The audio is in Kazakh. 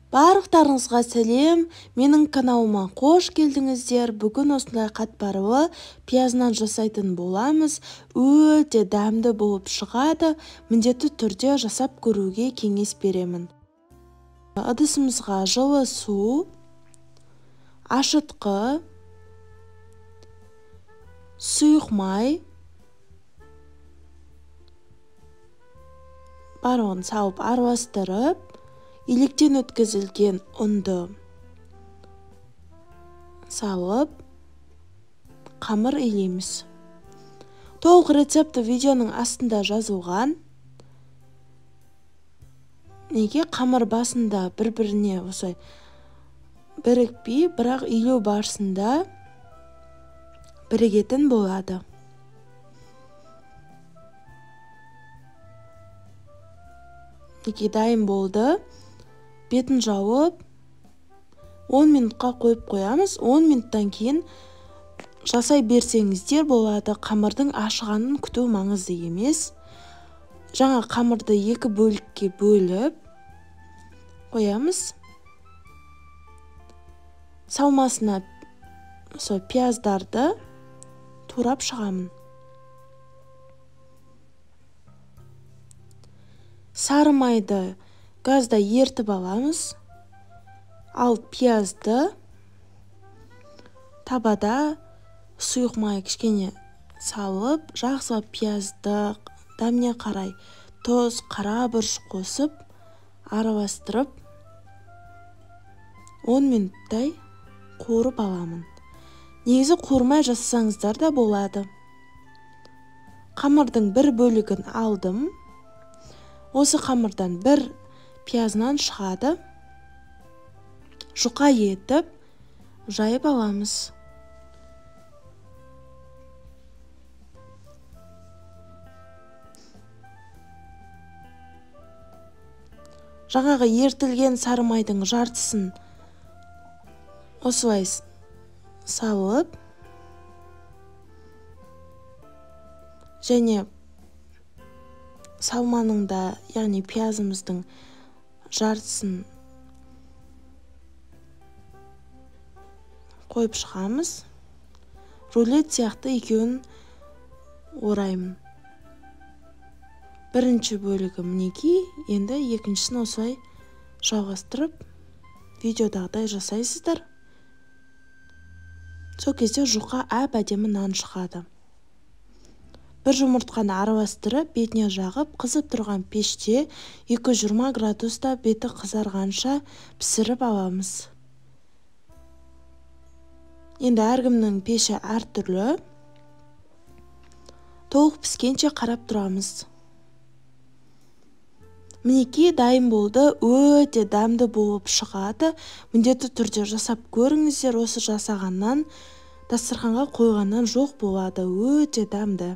Барлықтарыңызға сәлем, менің каналыма қош келдіңіздер. Бүгін осындай қатпарлы пиязынан жасайтын боламыз. Өте дәмді болып шығады. Міндетті түрде жасап көруге кеңес беремін. Ыдысымызға жылы су, ашытқы, сұйық май барлығын салып араластырып, електен өткізілген ұнды салып, қамыр илейміз. Толық рецепті видеоның астында жазылған. Неге қамыр басында бір-біріне осылай бірікпей, бірақ илеу барысында бірігетін болады. Неге дайын болды. Бетін жауып 10 минутқа қойып қоямыз. 10 минуттан кейін жасай берсеңіздер болады. Қамырдың ашығанын күту маңызды емес. Жаңа қамырды екі бөлікке бөліп қоямыз. Салмасына пияздарды турап шығамын. Сары майды газда ертіп аламыз. Ал пиязды табада сұйық май кішкене салып, жақсылап пиязды дәміне қарай тұз, қара бұрыш қосып, араластырып 10 минуттай қуырып аламын. Негізі қуырмай жасасаңыздар да болады. Қамырдың бір бөлігін алдым. Осы қамырдан бір пиязынан шығады. Жұқа етіп жайып аламыз. Жаңағы ертілген сары майдың жартысын осылай салып, және салманың да, яғни пиязымыздың жартысын қойып шығамыз. Рулет сияқты екеуін ораймын. Бірінші бөлігі мінекей, енді екіншісін осылай жалғастырып, видеодағыдай жасайсыздар. Сол кезде жұқа әп-әдемі нан шығады. Бір жұмыртқаны араластырып, бетіне жағып, қызып тұрған пеште 220 градуста беті қызарғанша пісіріп аламыз. Енді әркімнің пеші әртүрлі. Толық піскенше қарап тұрамыз. Мінекей дайын болды, өте дәмді болып шығады. Міндетті түрде жасап көріңіздер. Осы жасағаннан, дастарханға қойғаннан жоқ болады. Өте дәмді.